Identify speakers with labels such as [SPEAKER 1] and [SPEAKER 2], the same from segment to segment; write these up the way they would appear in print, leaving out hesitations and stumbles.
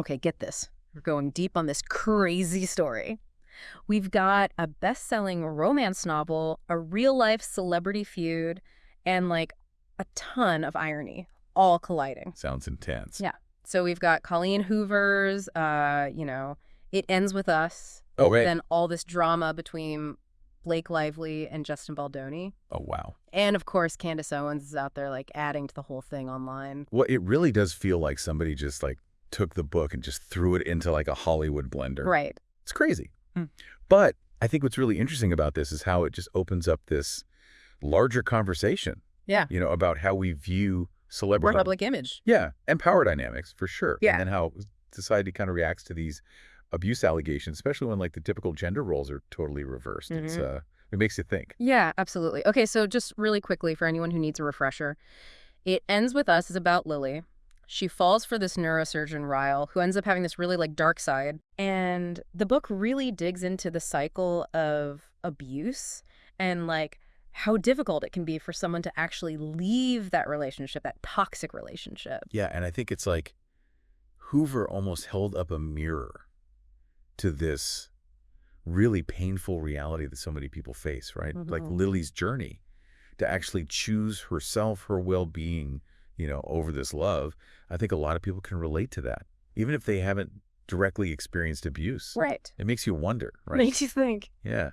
[SPEAKER 1] Okay, get this. We're going deep on this crazy story. We've got a best-selling romance novel, a real-life celebrity feud, and like a ton of irony, all colliding.
[SPEAKER 2] Sounds intense.
[SPEAKER 1] Yeah. So we've got Colleen Hoover's, It Ends With Us.
[SPEAKER 2] Oh, right.
[SPEAKER 1] Then all this drama between Blake Lively and Justin Baldoni.
[SPEAKER 2] Oh, wow.
[SPEAKER 1] And of course, Candace Owens is out there like adding to the whole thing online.
[SPEAKER 2] Well, it really does feel like somebody just like took the book and just threw it into like a Hollywood blender.
[SPEAKER 1] Right.
[SPEAKER 2] It's crazy. But I think what's really interesting about this is how it just opens up this larger conversation.
[SPEAKER 1] Yeah.
[SPEAKER 2] About how we view celebrity.
[SPEAKER 1] Public image.
[SPEAKER 2] Yeah. And power dynamics, for sure.
[SPEAKER 1] Yeah.
[SPEAKER 2] And then how society kind of reacts to these abuse allegations, especially when like the typical gender roles are totally reversed.
[SPEAKER 1] Mm-hmm.
[SPEAKER 2] It makes you think.
[SPEAKER 1] Yeah, absolutely. Okay, so just really quickly for anyone who needs a refresher, It Ends With Us is about Lily. She falls for this neurosurgeon, Ryle, who ends up having this really like dark side. And the book really digs into the cycle of abuse and like how difficult it can be for someone to actually leave that relationship, that toxic relationship.
[SPEAKER 2] Yeah, and I think it's like Hoover almost held up a mirror to this really painful reality that so many people face, right?
[SPEAKER 1] Mm-hmm.
[SPEAKER 2] Like Lily's journey to actually choose herself, her well-being, over this love. I think a lot of people can relate to that, even if they haven't directly experienced abuse.
[SPEAKER 1] Right.
[SPEAKER 2] It makes you wonder, right?
[SPEAKER 1] Makes you think.
[SPEAKER 2] Yeah.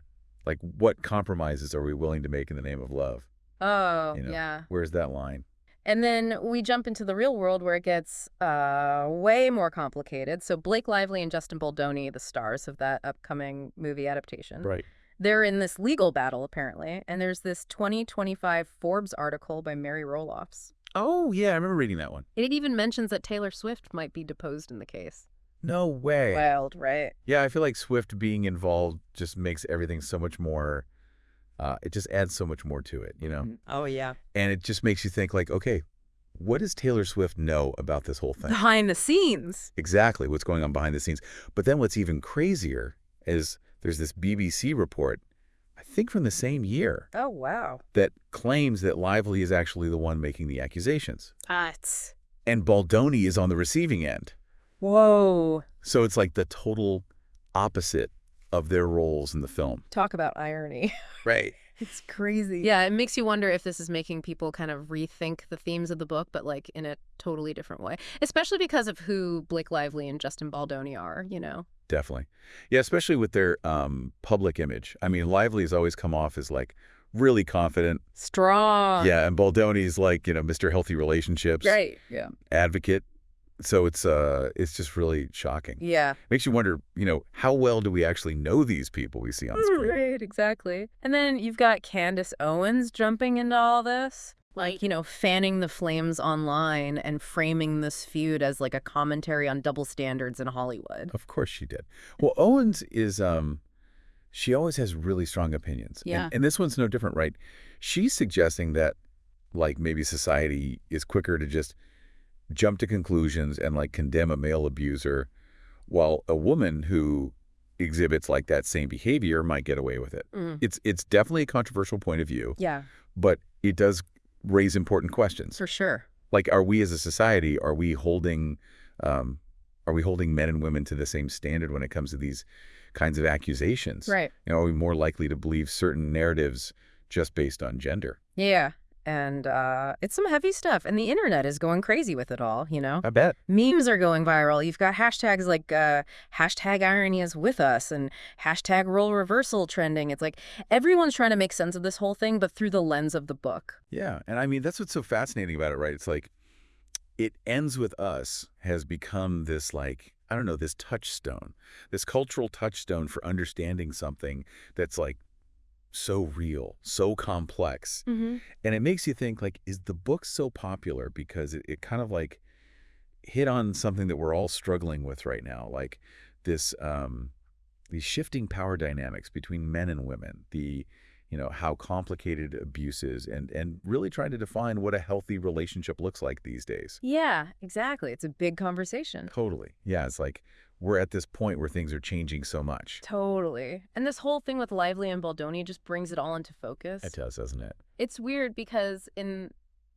[SPEAKER 2] Like, what compromises are we willing to make in the name of love?
[SPEAKER 1] Oh, yeah.
[SPEAKER 2] Where's that line?
[SPEAKER 1] And then we jump into the real world where it gets way more complicated. So Blake Lively and Justin Baldoni, the stars of that upcoming movie adaptation.
[SPEAKER 2] Right.
[SPEAKER 1] They're in this legal battle, apparently. And there's this 2025 Forbes article by Mary Roloffs.
[SPEAKER 2] Oh, yeah, I remember reading that one.
[SPEAKER 1] It even mentions that Taylor Swift might be deposed in the case.
[SPEAKER 2] No way.
[SPEAKER 1] Wild, right?
[SPEAKER 2] Yeah, I feel like Swift being involved just makes everything so much more, it just adds so much more to it,
[SPEAKER 1] Oh, yeah.
[SPEAKER 2] And it just makes you think like, okay, what does Taylor Swift know about this whole thing?
[SPEAKER 1] Behind the scenes.
[SPEAKER 2] Exactly, what's going on behind the scenes. But then what's even crazier is there's this BBC report, I think from the same year.
[SPEAKER 1] Oh, wow.
[SPEAKER 2] That claims that Lively is actually the one making the accusations.
[SPEAKER 1] It's...
[SPEAKER 2] And Baldoni is on the receiving end.
[SPEAKER 1] Whoa.
[SPEAKER 2] So it's like the total opposite of their roles in the film.
[SPEAKER 1] Talk about irony.
[SPEAKER 2] Right.
[SPEAKER 1] It's crazy. Yeah, it makes you wonder if this is making people kind of rethink the themes of the book, but like in a totally different way, especially because of who Blake Lively and Justin Baldoni are,
[SPEAKER 2] Definitely. Yeah, especially with their public image. I mean, Lively has always come off as like really confident.
[SPEAKER 1] Strong.
[SPEAKER 2] Yeah, and Baldoni's like, Mr. Healthy Relationships.
[SPEAKER 1] Right. Yeah.
[SPEAKER 2] Advocate. So it's just really shocking.
[SPEAKER 1] Yeah.
[SPEAKER 2] Makes you wonder, how well do we actually know these people we see on screen?
[SPEAKER 1] Right, exactly. And then you've got Candace Owens jumping into all this. Like, fanning the flames online and framing this feud as like a commentary on double standards in Hollywood.
[SPEAKER 2] Of course she did. Well, Owens is, she always has really strong opinions.
[SPEAKER 1] Yeah.
[SPEAKER 2] And this one's no different, right? She's suggesting that, like, maybe society is quicker to just jump to conclusions and, like, condemn a male abuser, while a woman who exhibits, like, that same behavior might get away with it. It's definitely a controversial point of view.
[SPEAKER 1] Yeah.
[SPEAKER 2] But it does raise important questions.
[SPEAKER 1] For sure.
[SPEAKER 2] Like, are we as a society, are we holding men and women to the same standard when it comes to these kinds of accusations?
[SPEAKER 1] Right.
[SPEAKER 2] Are we more likely to believe certain narratives just based on gender?
[SPEAKER 1] Yeah. And it's some heavy stuff. And the internet is going crazy with it all,
[SPEAKER 2] I bet.
[SPEAKER 1] Memes are going viral. You've got hashtags like hashtag irony is with us and hashtag role reversal trending. It's like everyone's trying to make sense of this whole thing, but through the lens of the book.
[SPEAKER 2] Yeah. And I mean, that's what's so fascinating about it, right? It's like It Ends With Us has become this, like, I don't know, this touchstone, this cultural touchstone for understanding something that's like so real, so complex.
[SPEAKER 1] Mm-hmm.
[SPEAKER 2] And it makes you think, like, is the book so popular because it kind of like hit on something that we're all struggling with right now, like this these shifting power dynamics between men and women, how complicated abuse is, and really trying to define what a healthy relationship looks like these days.
[SPEAKER 1] Yeah, exactly. It's a big conversation.
[SPEAKER 2] Totally. Yeah, it's like we're at this point where things are changing so much.
[SPEAKER 1] Totally. And this whole thing with Lively and Baldoni just brings it all into focus.
[SPEAKER 2] It does, doesn't it?
[SPEAKER 1] It's weird because in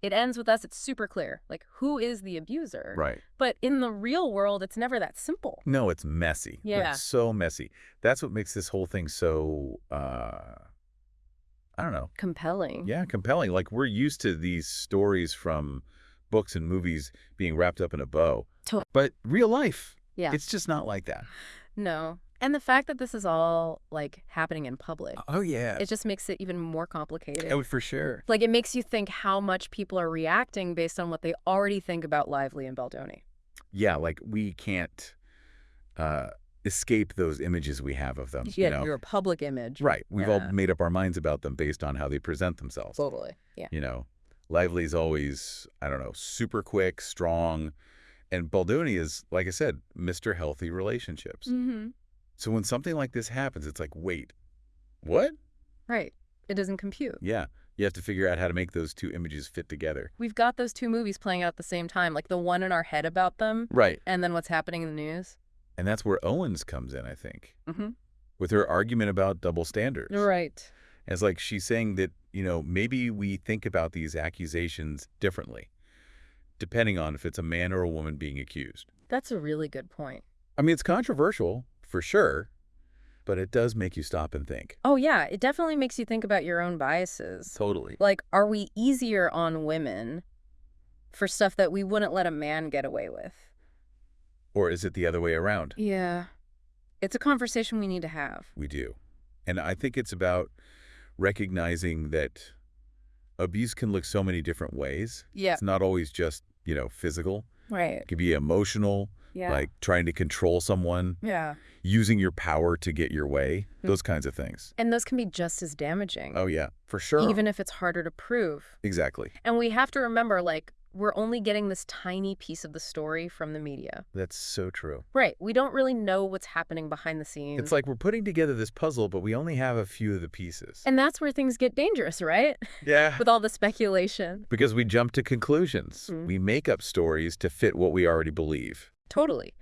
[SPEAKER 1] It ends with us. It's super clear. Like, who is the abuser?
[SPEAKER 2] Right.
[SPEAKER 1] But in the real world, it's never that simple.
[SPEAKER 2] No, it's messy.
[SPEAKER 1] Yeah.
[SPEAKER 2] It's so messy. That's what makes this whole thing so, I don't know.
[SPEAKER 1] Compelling.
[SPEAKER 2] Yeah, compelling. Like, we're used to these stories from books and movies being wrapped up in a bow. But real life,
[SPEAKER 1] Yeah.
[SPEAKER 2] it's just not like that.
[SPEAKER 1] No. And the fact that this is all, like, happening in public,
[SPEAKER 2] Oh, yeah.
[SPEAKER 1] it just makes it even more complicated.
[SPEAKER 2] Oh, for sure.
[SPEAKER 1] Like, it makes you think how much people are reacting based on what they already think about Lively and Baldoni.
[SPEAKER 2] Yeah, like, we can't escape those images we have of them.
[SPEAKER 1] Yeah, your public image.
[SPEAKER 2] Right. We've all
[SPEAKER 1] Yeah.
[SPEAKER 2] made up our minds about them based on how they present themselves.
[SPEAKER 1] Totally. Yeah.
[SPEAKER 2] Lively's always, I don't know, super quick, strong. And Baldoni is, like I said, Mr. Healthy Relationships.
[SPEAKER 1] Mm-hmm.
[SPEAKER 2] So when something like this happens, it's like, wait, what?
[SPEAKER 1] Right. It doesn't compute.
[SPEAKER 2] Yeah. You have to figure out how to make those two images fit together.
[SPEAKER 1] We've got those two movies playing out at the same time, like the one in our head about them,
[SPEAKER 2] Right.
[SPEAKER 1] and then what's happening in the news.
[SPEAKER 2] And that's where Owens comes in, I think,
[SPEAKER 1] Mm-hmm.
[SPEAKER 2] with her argument about double standards.
[SPEAKER 1] Right.
[SPEAKER 2] And it's like she's saying that, maybe we think about these accusations differently, depending on if it's a man or a woman being accused.
[SPEAKER 1] That's a really good point.
[SPEAKER 2] I mean, it's controversial, for sure, but it does make you stop and think.
[SPEAKER 1] Oh, yeah. It definitely makes you think about your own biases.
[SPEAKER 2] Totally.
[SPEAKER 1] Like, are we easier on women for stuff that we wouldn't let a man get away with?
[SPEAKER 2] Or is it the other way around?
[SPEAKER 1] Yeah. It's a conversation we need to have.
[SPEAKER 2] We do. And I think it's about recognizing that abuse can look so many different ways.
[SPEAKER 1] Yeah.
[SPEAKER 2] It's not always just, physical.
[SPEAKER 1] Right.
[SPEAKER 2] It could be emotional,
[SPEAKER 1] Yeah.
[SPEAKER 2] like trying to control someone,
[SPEAKER 1] Yeah.
[SPEAKER 2] using your power to get your way, those kinds of things.
[SPEAKER 1] And those can be just as damaging.
[SPEAKER 2] Oh, yeah, for sure.
[SPEAKER 1] Even if it's harder to prove.
[SPEAKER 2] Exactly.
[SPEAKER 1] And we have to remember, like, we're only getting this tiny piece of the story from the media.
[SPEAKER 2] That's so true.
[SPEAKER 1] Right. We don't really know what's happening behind the scenes.
[SPEAKER 2] It's like we're putting together this puzzle, but we only have a few of the pieces.
[SPEAKER 1] And that's where things get dangerous, right?
[SPEAKER 2] Yeah.
[SPEAKER 1] With all the speculation.
[SPEAKER 2] Because we jump to conclusions.
[SPEAKER 1] Mm.
[SPEAKER 2] We make up stories to fit what we already believe.
[SPEAKER 1] Totally.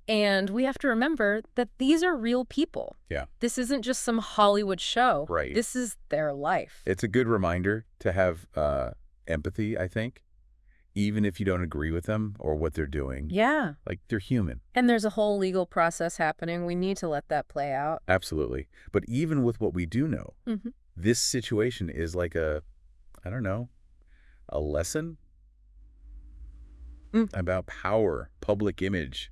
[SPEAKER 1] And we have to remember that these are real people.
[SPEAKER 2] Yeah.
[SPEAKER 1] This isn't just some Hollywood show.
[SPEAKER 2] Right.
[SPEAKER 1] This is their life.
[SPEAKER 2] It's a good reminder to have empathy, I think, even if you don't agree with them or what they're doing.
[SPEAKER 1] Yeah.
[SPEAKER 2] Like, they're human.
[SPEAKER 1] And there's a whole legal process happening. We need to let that play out.
[SPEAKER 2] Absolutely. But even with what we do know,
[SPEAKER 1] Mm-hmm.
[SPEAKER 2] this situation is like a lesson about power, public image,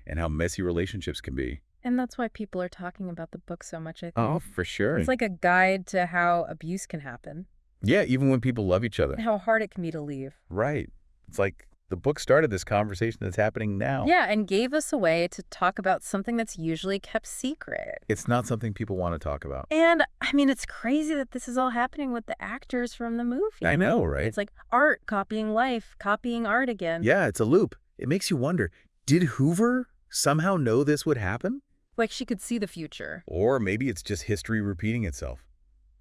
[SPEAKER 2] and how messy relationships can be.
[SPEAKER 1] And that's why people are talking about the book so much, I think.
[SPEAKER 2] Oh, for sure.
[SPEAKER 1] It's like a guide to how abuse can happen.
[SPEAKER 2] Yeah, even when people love each other.
[SPEAKER 1] And how hard it can be to leave.
[SPEAKER 2] Right. It's like the book started this conversation that's happening now.
[SPEAKER 1] Yeah, and gave us a way to talk about something that's usually kept secret.
[SPEAKER 2] It's not something people want to talk about.
[SPEAKER 1] And, I mean, it's crazy that this is all happening with the actors from the movie.
[SPEAKER 2] I know, right?
[SPEAKER 1] It's like art copying life, copying art again.
[SPEAKER 2] Yeah, it's a loop. It makes you wonder, did Hoover somehow know this would happen?
[SPEAKER 1] Like she could see the future.
[SPEAKER 2] Or maybe it's just history repeating itself.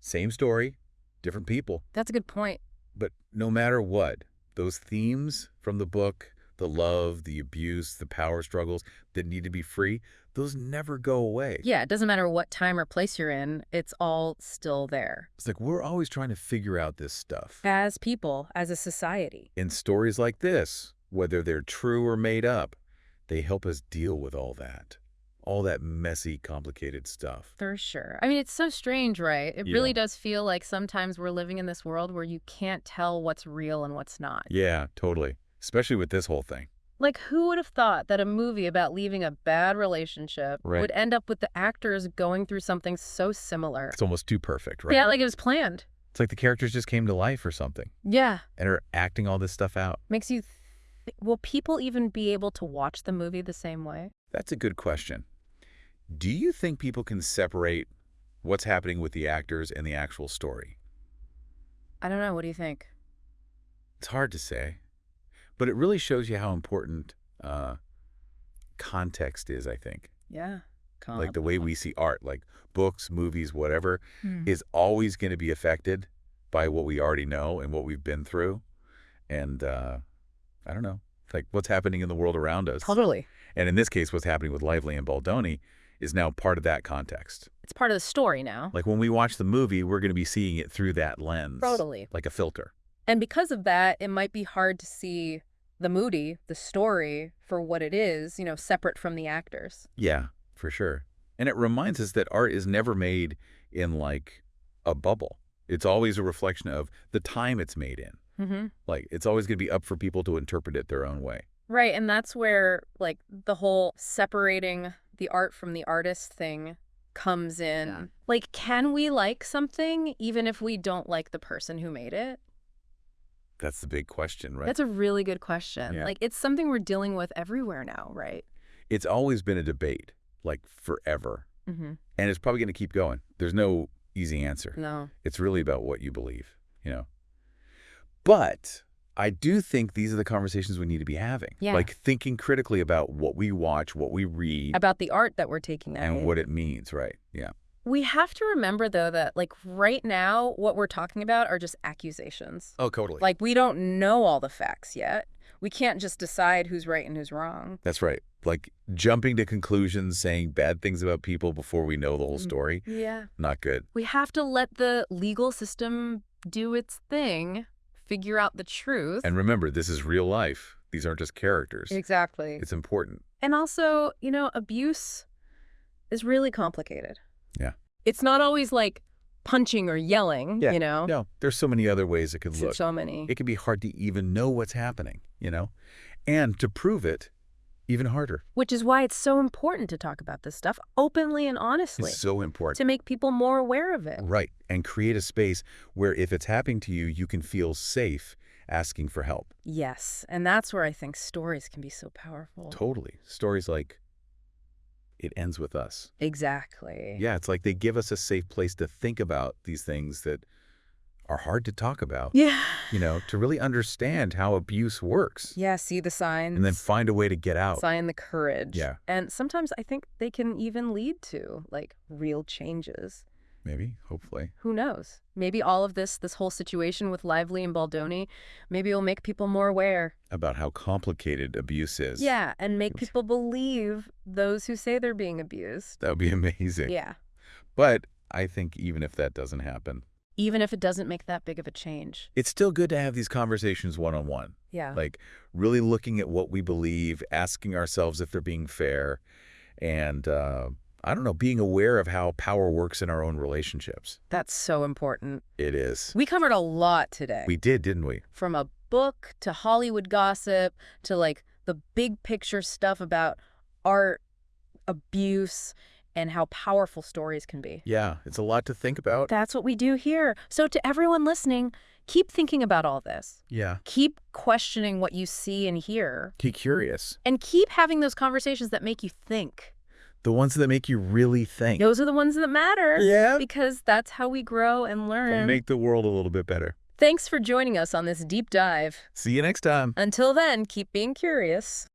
[SPEAKER 2] Same story, different people.
[SPEAKER 1] That's a good point.
[SPEAKER 2] But no matter what, those themes from the book, the love, the abuse, the power struggles that need to be free, those never go away.
[SPEAKER 1] Yeah, it doesn't matter what time or place you're in, it's all still there.
[SPEAKER 2] It's like we're always trying to figure out this stuff.
[SPEAKER 1] As people, as a society.
[SPEAKER 2] In stories like this, whether they're true or made up, they help us deal with all that messy, complicated stuff.
[SPEAKER 1] For sure. I mean, it's so strange, right? It really does feel like sometimes we're living in this world where you can't tell what's real and what's not.
[SPEAKER 2] Yeah, totally. Especially with this whole thing.
[SPEAKER 1] Like, who would have thought that a movie about leaving a bad relationship would end up with the actors going through something so similar?
[SPEAKER 2] It's almost too perfect, right?
[SPEAKER 1] Yeah, like it was planned.
[SPEAKER 2] It's like the characters just came to life or something.
[SPEAKER 1] Yeah.
[SPEAKER 2] And are acting all this stuff out.
[SPEAKER 1] Makes you will people even be able to watch the movie the same way?
[SPEAKER 2] That's a good question. Do you think people can separate what's happening with the actors and the actual story?
[SPEAKER 1] I don't know. What do you think?
[SPEAKER 2] It's hard to say. But it really shows you how important context is, I think.
[SPEAKER 1] Yeah.
[SPEAKER 2] Like the way we see art, like books, movies, whatever, is always going to be affected by what we already know and what we've been through. And I don't know, like what's happening in the world around us.
[SPEAKER 1] Totally.
[SPEAKER 2] And in this case, what's happening with Lively and Baldoni is now part of that context.
[SPEAKER 1] It's part of the story now.
[SPEAKER 2] Like when we watch the movie, we're going to be seeing it through that lens.
[SPEAKER 1] Totally.
[SPEAKER 2] Like a filter.
[SPEAKER 1] And because of that, it might be hard to see the movie, the story, for what it is, separate from the actors.
[SPEAKER 2] Yeah, for sure. And it reminds us that art is never made in like a bubble. It's always a reflection of the time it's made in.
[SPEAKER 1] Mm-hmm.
[SPEAKER 2] Like, it's always going to be up for people to interpret it their own way.
[SPEAKER 1] Right, and that's where, like, the whole separating the art from the artist thing comes in. Yeah. Like, can we like something even if we don't like the person who made it?
[SPEAKER 2] That's the big question, right?
[SPEAKER 1] That's a really good question.
[SPEAKER 2] Yeah.
[SPEAKER 1] Like, it's something we're dealing with everywhere now, right?
[SPEAKER 2] It's always been a debate, like forever.
[SPEAKER 1] Mm-hmm.
[SPEAKER 2] And it's probably going to keep going. There's no easy answer.
[SPEAKER 1] No.
[SPEAKER 2] It's really about what you believe, But I do think these are the conversations we need to be having.
[SPEAKER 1] Yeah.
[SPEAKER 2] Like thinking critically about what we watch, what we read.
[SPEAKER 1] About the art that we're taking in.
[SPEAKER 2] And what it means, right? Yeah.
[SPEAKER 1] We have to remember, though, that, like, right now, what we're talking about are just accusations.
[SPEAKER 2] Oh, totally.
[SPEAKER 1] Like, we don't know all the facts yet. We can't just decide who's right and who's wrong.
[SPEAKER 2] That's right. Like, jumping to conclusions, saying bad things about people before we know the whole story.
[SPEAKER 1] Yeah.
[SPEAKER 2] Not good.
[SPEAKER 1] We have to let the legal system do its thing, figure out the truth.
[SPEAKER 2] And remember, this is real life. These aren't just characters.
[SPEAKER 1] Exactly.
[SPEAKER 2] It's important.
[SPEAKER 1] And also, abuse is really complicated.
[SPEAKER 2] Yeah.
[SPEAKER 1] It's not always like punching or yelling,
[SPEAKER 2] Yeah. No, there's so many other ways it could look.
[SPEAKER 1] So many.
[SPEAKER 2] It can be hard to even know what's happening, And to prove it, even harder.
[SPEAKER 1] Which is why it's so important to talk about this stuff openly and honestly.
[SPEAKER 2] It's so important.
[SPEAKER 1] To make people more aware of it.
[SPEAKER 2] Right. And create a space where if it's happening to you, you can feel safe asking for help.
[SPEAKER 1] Yes. And that's where I think stories can be so powerful.
[SPEAKER 2] Totally. Stories like It Ends With Us.
[SPEAKER 1] Exactly.
[SPEAKER 2] Yeah, it's like they give us a safe place to think about these things that are hard to talk about.
[SPEAKER 1] Yeah.
[SPEAKER 2] To really understand how abuse works.
[SPEAKER 1] Yeah, see the signs.
[SPEAKER 2] And then find a way to get out.
[SPEAKER 1] Find the courage.
[SPEAKER 2] Yeah.
[SPEAKER 1] And sometimes I think they can even lead to, like, real changes.
[SPEAKER 2] Maybe, hopefully.
[SPEAKER 1] Who knows? Maybe all of this whole situation with Lively and Baldoni, maybe it'll make people more aware.
[SPEAKER 2] About how complicated abuse is.
[SPEAKER 1] Yeah, and make people believe those who say they're being abused.
[SPEAKER 2] That would be amazing.
[SPEAKER 1] Yeah.
[SPEAKER 2] But I think even if that doesn't happen.
[SPEAKER 1] Even if it doesn't make that big of a change.
[SPEAKER 2] It's still good to have these conversations one-on-one.
[SPEAKER 1] Yeah.
[SPEAKER 2] Like really looking at what we believe, asking ourselves if they're being fair, and I don't know, being aware of how power works in our own relationships.
[SPEAKER 1] That's so important.
[SPEAKER 2] It is.
[SPEAKER 1] We covered a lot today.
[SPEAKER 2] We did, didn't we?
[SPEAKER 1] From a book to Hollywood gossip to, like, the big picture stuff about art, abuse, and how powerful stories can be.
[SPEAKER 2] Yeah, it's a lot to think about.
[SPEAKER 1] That's what we do here. So to everyone listening, keep thinking about all this.
[SPEAKER 2] Yeah.
[SPEAKER 1] Keep questioning what you see and hear.
[SPEAKER 2] Keep curious.
[SPEAKER 1] And keep having those conversations that make you think.
[SPEAKER 2] The ones that make you really think.
[SPEAKER 1] Those are the ones that matter.
[SPEAKER 2] Yeah.
[SPEAKER 1] Because that's how we grow and learn.
[SPEAKER 2] Make the world a little bit better.
[SPEAKER 1] Thanks for joining us on this deep dive.
[SPEAKER 2] See you next time.
[SPEAKER 1] Until then, keep being curious.